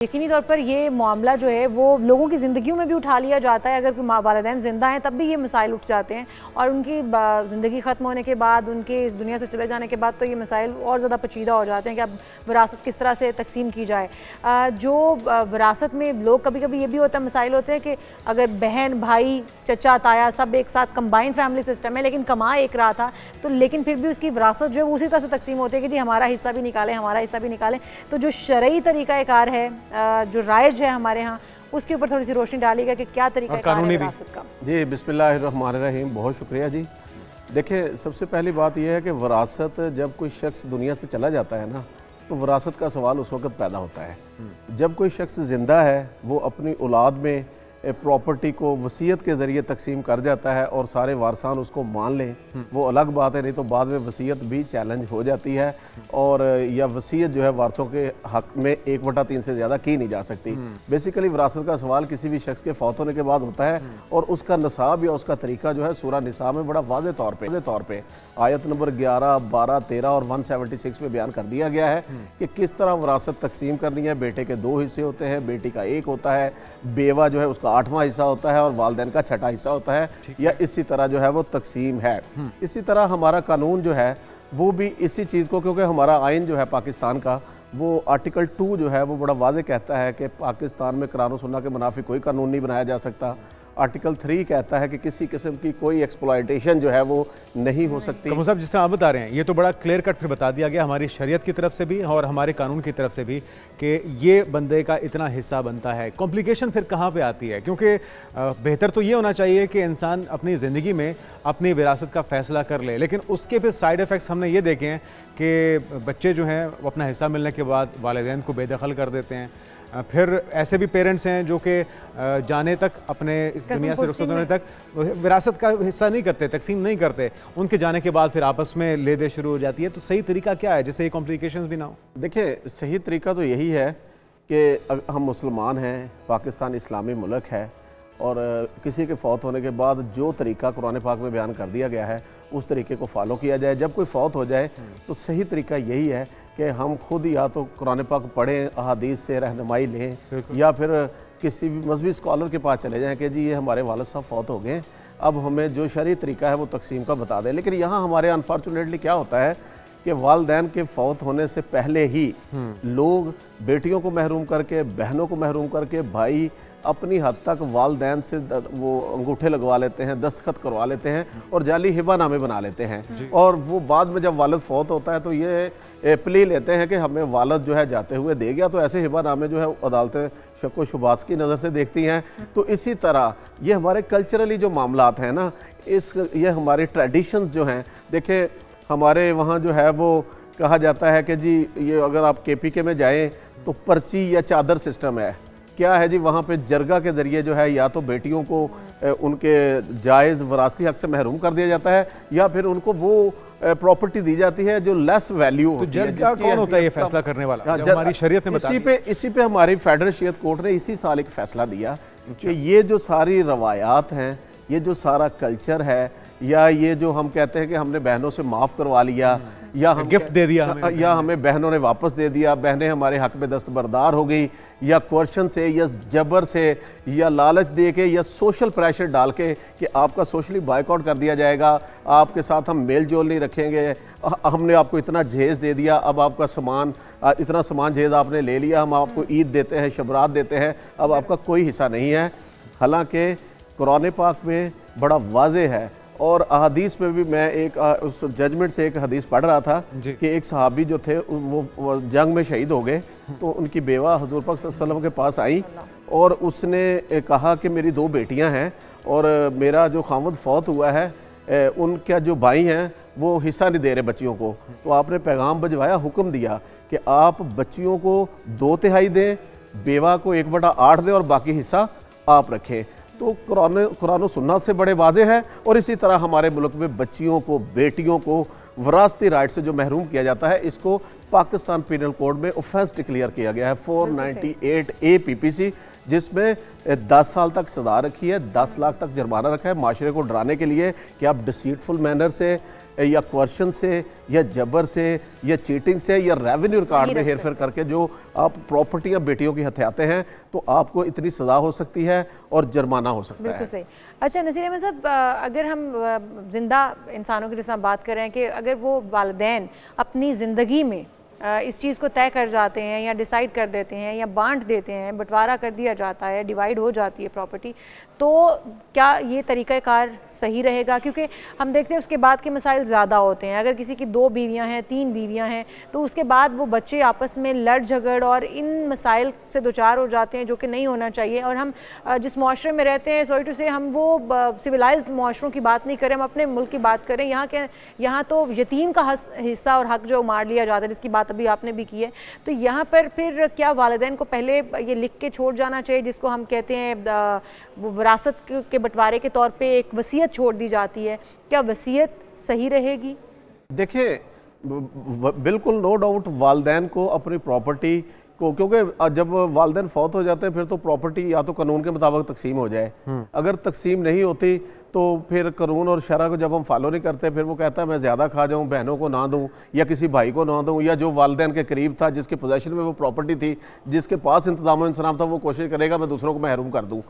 यकीनी तौर पर ये मामला जो है वो लोगों की ज़िंदगियों में भी उठा लिया जाता है। अगर कोई वालिदैन ज़िंदा हैं तब भी ये मसाइल उठ जाते हैं और उनकी ज़िंदगी ख़त्म होने के बाद, उनके इस दुनिया से चले जाने के बाद तो ये मसाइल और ज़्यादा पेचीदा हो जाते हैं कि अब विरासत किस तरह से तकसीम की जाए। जो विरासत में लोग कभी कभी ये भी होता है, मसाइल होते हैं कि अगर बहन भाई चचा ताया सब एक साथ कंबाइंड फैमिली सिस्टम है लेकिन कमा एक रहा था, तो लेकिन फिर भी उसकी विरासत जो है उसी तरह से तकसीम होती है कि जी हमारा हिस्सा भी निकालें, हमारा हिस्सा भी निकालें। तो जो शरई तरीक़ाकार है, जो राइज है हमारे यहाँ, उसके ऊपर थोड़ी सी रोशनी डालिएगा कि क्या तरीका है कानूनी विरासत का। जी बिस्मिल्लाहिर्रहमानिर्रहीम, बहुत शुक्रिया जी। देखिए, सबसे पहली बात यह है कि विरासत, जब कोई शख्स दुनिया से चला जाता है ना, तो विरासत का सवाल उस वक्त पैदा होता है। जब कोई शख्स ज़िंदा है वो अपनी औलाद में प्रॉपर्टी को वसीयत के ज़रिए तकसीम कर जाता है और सारे वारसान उसको मान लें, वो अलग बात है, नहीं तो बाद में वसीयत भी चैलेंज हो जाती है और या वसीयत जो है वारसों के हक में 1/3 से ज़्यादा की नहीं जा सकती। बेसिकली विरासत का सवाल किसी भी शख्स के फौत होने के बाद होता है और उसका नसाब या उसका तरीका जो है सूरह निसा में बड़ा वाज़े तौर पर आयत नंबर 11, 12, 13 और 176 में बयान कर दिया गया है कि किस तरह विरासत तकसीम करनी है। बेटे के 2 हिस्से होते हैं, बेटी का 1 होता है, बेवा जो है उसका 8वां हिस्सा होता है और वालिदैन का 6ठा हिस्सा होता है, या इसी तरह जो है वो तकसीम है। इसी तरह हमारा कानून जो है वो भी इसी चीज़ को, क्योंकि हमारा आइन जो है पाकिस्तान का, वो आर्टिकल 2 जो है वो बड़ा वाज़े कहता है कि पाकिस्तान में कुरान और सुन्नत के मुनाफिक कोई कानून नहीं बनाया जा सकता। आर्टिकल 3 कहता है कि किसी किस्म की कोई एक्सप्लॉयटेशन जो है वो नहीं हो सकती। कमर साहब, जिस तरह आप बता रहे हैं ये तो बड़ा क्लियर कट फिर बता दिया गया हमारी शरीयत की तरफ से भी और हमारे कानून की तरफ से भी कि ये बंदे का इतना हिस्सा बनता है। कॉम्प्लिकेशन फिर कहाँ पे आती है? क्योंकि बेहतर तो ये होना चाहिए कि इंसान अपनी ज़िंदगी में अपनी विरासत का फ़ैसला कर ले, लेकिन उसके फिर साइड इफ़ेक्ट्स हमने ये देखे हैं कि बच्चे जो हैं वो अपना हिस्सा मिलने के बाद वालिदैन को बेदखल कर देते हैं। फिर ऐसे भी पेरेंट्स हैं जो कि जाने तक, अपने इस दुनिया से रुखसत होने तक विरासत का हिस्सा नहीं करते, तकसीम नहीं करते। उनके जाने के बाद फिर आपस में ले दे शुरू हो जाती है। तो सही तरीका क्या है जिससे ये कॉम्प्लिकेशंस भी ना हो? देखिए, सही तरीका तो यही है कि हम मुसलमान हैं, पाकिस्तान इस्लामी मुल्क है और किसी के फौत होने के बाद जो तरीका कुरान पाक में बयान कर दिया गया है उस तरीके को फॉलो किया जाए। जब कोई फौत हो जाए तो सही तरीका यही है कि हम खुद या तो कुरान पाक पढ़ें, अहादीस से रहनुमाई लें, या फिर किसी भी मजहबी स्कॉलर के पास चले जाएं कि जी ये हमारे वालिद साहब फौत हो गए, अब हमें जो शरई तरीका है वो तकसीम का बता दें। लेकिन यहाँ हमारे अनफॉर्चुनेटली क्या होता है कि वालिदैन के फौत होने से पहले ही लोग बेटियों को महरूम करके, बहनों को महरूम करके, भाई अपनी हद तक वालिदैन से वो अंगूठे लगवा लेते हैं, दस्तखत करवा लेते हैं और जाली हिबानामे बना लेते हैं। और वो बाद में जब वालिद फौत होता है तो ये प्ली लेते हैं कि हमें वालिद जो है जाते हुए दे गया, तो ऐसे हिबानामे जो है अदालतें शक व शुबात की नज़र से देखती हैं। तो इसी तरह ये हमारे कल्चरली जो मामलात हैं ना, ये हमारे ट्रेडिशंस जो हैं, देखें हमारे वहाँ जो है वो कहा जाता है कि जी ये अगर आप KPK में जाएँ तो पर्ची या चादर सिस्टम है। क्या है जी, वहाँ पे जरगा के ज़रिए जो है या तो बेटियों को उनके जायज़ वरासती हक से महरूम कर दिया जाता है या फिर उनको वो प्रॉपर्टी दी जाती है जो लेस वैल्यू होती है। जरगा कौन होता है ये फैसला करने वाला? हमारी शरीयत ने इसी पे हमारी फेडरल शरीयत कोर्ट ने इसी साल एक फ़ैसला दिया कि ये जो सारी रवायात हैं, ये जो सारा कल्चर है, या ये जो हम कहते हैं कि हमने बहनों से माफ़ करवा लिया या हम गिफ्ट दे दिया या हमें बहनों ने वापस दे दिया, बहनें हमारे हक में दस्तबरदार हो गई, या कोर्शन से या जबर से या लालच दे के या सोशल प्रेशर डाल के कि आपका सोशली बायकॉट कर दिया जाएगा, आपके साथ हम मेल जोल नहीं रखेंगे, हमने आपको इतना जहेज़ दे दिया, अब आपका सामान, इतना सामान जहेज़ आपने ले लिया, हम आपको ईद देते हैं, शबरात देते हैं, अब आपका कोई हिस्सा नहीं है। हालांकि कुरान पाक में बड़ा वाज़े है और अहादीस में भी, मैं एक उस जजमेंट से एक हदीस पढ़ रहा था कि एक सहाबी जो थे वो जंग में शहीद हो गए, तो उनकी बेवा हुज़ूर पाक सल्लल्लाहु अलैहि वसल्लम के पास आई और उसने कहा कि मेरी 2 बेटियां हैं और मेरा जो खामद फौत हुआ है, उनका जो भाई हैं वो हिस्सा नहीं दे रहे बच्चियों को। तो आपने पैगाम भिजवाया, हुक्म दिया कि आप बच्चियों को 2/3 दें, बेवा को 1/8 दें और बाकी हिस्सा आप रखें। तो कुरान सुन्नत से बड़े वाज़े हैं। और इसी तरह हमारे मुल्क में बच्चियों को, बेटियों को वरासती राइट से जो महरूम किया जाता है, इसको पाकिस्तान पीनल कोड में ऑफेंस डिक्लेयर किया गया है 498A PPC, जिसमें 10 साल तक सजा रखी है, 10 लाख तक जुर्माना रखा है, माशरे को डराने के लिए कि आप डिसीटफुल मैनर से या क्वेश्चन से या जबर से या चीटिंग से या रेवेन्यू रिकॉर्ड में हेरफेर करके जो आप प्रॉपर्टियां बेटियों की हथियाते हैं तो आपको इतनी सज़ा हो सकती है और जुर्माना हो सकता है। बिल्कुल सही। अच्छा नसीर अहमद साहब, अगर हम जिंदा इंसानों की जैसा बात कर रहे हैं कि अगर वो वालिदैन अपनी ज़िंदगी में इस चीज़ को तय कर जाते हैं या डिसाइड कर देते हैं या बांट देते हैं, बंटवारा कर दिया जाता है, डिवाइड हो जाती है प्रॉपर्टी, तो क्या ये तरीक़ाकार सही रहेगा? क्योंकि हम देखते हैं उसके बाद के मसाइल ज़्यादा होते हैं। अगर किसी की 2 बीवियाँ हैं, 3 बीवियाँ हैं, तो उसके बाद वो बच्चे आपस में लड़ झगड़ और इन मसाइल से दो-चार हो जाते हैं जो कि नहीं होना चाहिए। और हम जिस मुआशरे में रहते हैं, सॉरी टू से, हम वो सिविलाइज्ड मुआशरों की बात नहीं करें, हम अपने मुल्क की बात करें। यहाँ तो यतीम का हिस्सा और हक जो मार लिया जाता है, जिसकी बात अभी आपने भी की है, तो यहाँ पर फिर क्या वालिदैन को पहले ये लिख के छोड़ जाना चाहिए, जिसको हम कहते हैं वो विरासत के बंटवारे के तौर पे एक वसीयत छोड़ दी जाती है? क्या वसीयत सही रहेगी? देखिए, बिल्कुल नो डाउट वालिदैन को अपनी प्रॉपर्टी को, क्योंकि जब वालिदैन फौत हो जाते हैं फिर तो प्रॉपर्टी या तो कानून के मुताबिक तकसीम हो जाए, अगर तकसीम नहीं होती तो फिर कानून और शरा को जब हम फॉलो नहीं करते फिर वो कहता है मैं ज़्यादा खा जाऊँ, बहनों को ना दूँ या किसी भाई को ना दूँ, या जो वालिदैन के करीब था, जिसके पोजेशन में वो प्रॉपर्टी थी, जिसके पास इंतजाम इंतजाम था, वो कोशिश करेगा मैं दूसरों को महरूम कर दूँ।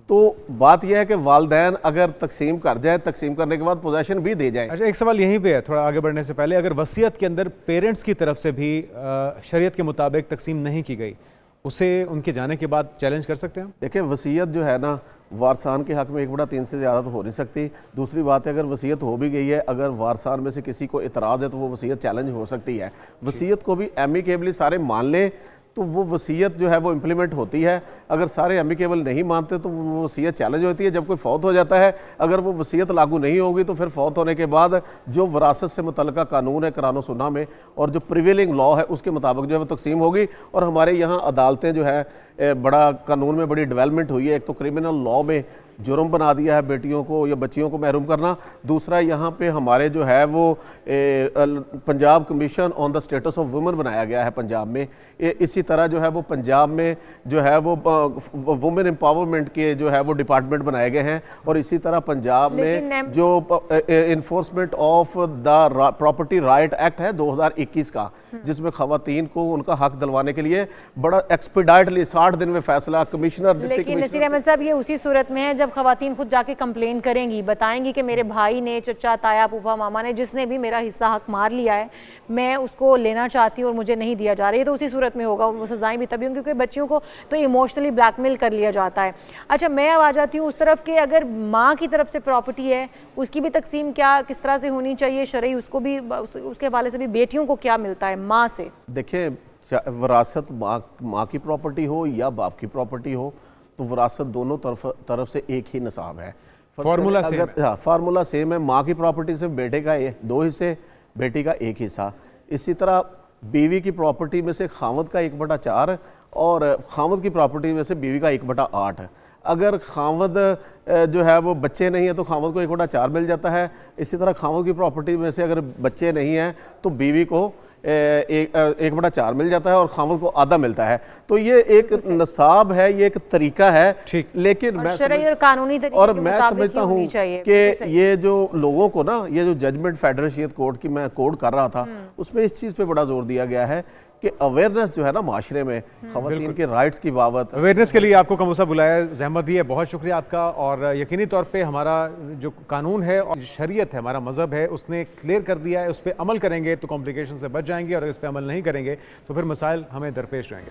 तो बात यह है कि वालिदैन अगर तकसीम कर जाए, तकसीम करने के बाद पोजेशन भी दे जाए। अच्छा, एक सवाल यहीं पे है, थोड़ा आगे बढ़ने से पहले, अगर वसीयत के अंदर पेरेंट्स की तरफ से भी शरीयत के मुताबिक तकसीम नहीं की गई, उसे उनके जाने के बाद चैलेंज कर सकते हैं? देखिए, वसीयत जो है ना, वारसान के हक में 1/3 से ज़्यादा तो हो नहीं सकती। दूसरी बात है, अगर वसीयत हो भी गई है, अगर वारसान में से किसी को इतराज़ है तो वो वसीयत चैलेंज हो सकती है। वसीयत को भी एमिकेबली सारे मान लें तो वो वसीयत जो है वो इम्प्लीमेंट होती है। अगर सारे एमिकेबल नहीं मानते तो वो वसीयत चैलेंज होती है। जब कोई फौत हो जाता है, अगर वो वसीयत लागू नहीं होगी तो फिर फौत होने के बाद जो विरासत से मुतल्लिका कानून है कुरान और सुन्ना में और जो प्रिवेलिंग लॉ है उसके मुताबिक जो है वो तकसीम होगी। और हमारे यहाँ अदालतें जो है बड़ा कानून में बड़ी डेवलपमेंट हुई है। एक तो क्रिमिनल लॉ में जुर्म बना दिया है बेटियों को या बच्चियों को महरूम करना। दूसरा, यहाँ पे हमारे जो है वो Punjab commission on the status of women बनाया गया है पंजाब में। इसी तरह जो है वो पंजाब में जो है वो वुमेन एम्पावरमेंट के जो है वो डिपार्टमेंट बनाए गए हैं। और इसी तरह पंजाब में जो enforcement of the property right act है 2021 का, जिसमें खवातीन को उनका हक दिलवाने के लिए बड़ा एक्सपीडाइटली 60 दिन में फैसला कमिश्नर। लेकिन नसीर अहमद साहब, ये उसी सूरत में है जब खवातीन खुद जाके कंप्लेन करेंगी, बताएंगी कि मेरे भाई ने, चचा, ताया, फूफा, मामा ने, जिसने भी मेरा हिस्सा हक मार लिया है, मैं उसको लेना चाहती हूँ और मुझे नहीं दिया जा रहा है, तो उसी सूरत में होगा। वो सजाएं भी तभी होंगी क्योंकि बच्चियों को तो इमोशनली ब्लैकमेल कर लिया जाता है। अच्छा, मैं अब आ जाती हूँ उस तरफ के, अगर माँ की तरफ से प्रॉपर्टी है उसकी भी तकसीम क्या किस तरह से होनी चाहिए शरई, उसको भी उसके हवाले से भी बेटियों को क्या मिलता है माँ से? देखिए, विरासत माँ की प्रॉपर्टी हो या बाप की प्रॉपर्टी हो तो विरासत दोनों तरफ से एक ही निसाब है। फार्मूला सेम है। हाँ, फार्मूला सेम है। माँ की प्रॉपर्टी से बेटे का 2 हिस्से, बेटी का 1 हिस्सा। इसी तरह बीवी की प्रॉपर्टी में से खामद का 1/4 और खामद की प्रॉपर्टी में से बीवी का 1/8। अगर खामद जो है वो बच्चे नहीं है तो खामद को 1/4 मिल जाता है। इसी तरह खामद की प्रॉपर्टी में से अगर बच्चे नहीं हैं तो बीवी को 1/4 मिल जाता है और खामद को आधा मिलता है। तो ये एक नसाब है, ये एक तरीका है। लेकिन मैं समझता हूँ कि ये जो लोगों को ना, ये जो जजमेंट फेडरल शरीयत कोर्ट की मैं कोड कर रहा था, उसमें इस चीज़ पे बड़ा जोर दिया गया है कि अवेयरनेस जो है ना माशरे में ख़वातीन के राइट्स की बाबत, अवेयरनेस के लिए आपको कमोसा बुलाया, जहमत दी है, बहुत शुक्रिया आपका। और यकीनी तौर पे हमारा जो कानून है और शरीयत है, हमारा मज़हब है, उसने क्लियर कर दिया है। उस पर अमल करेंगे तो कॉम्प्लिकेशन से बच जाएंगे और इस पर अमल नहीं करेंगे तो फिर मसाइल हमें दरपेश रहेंगे।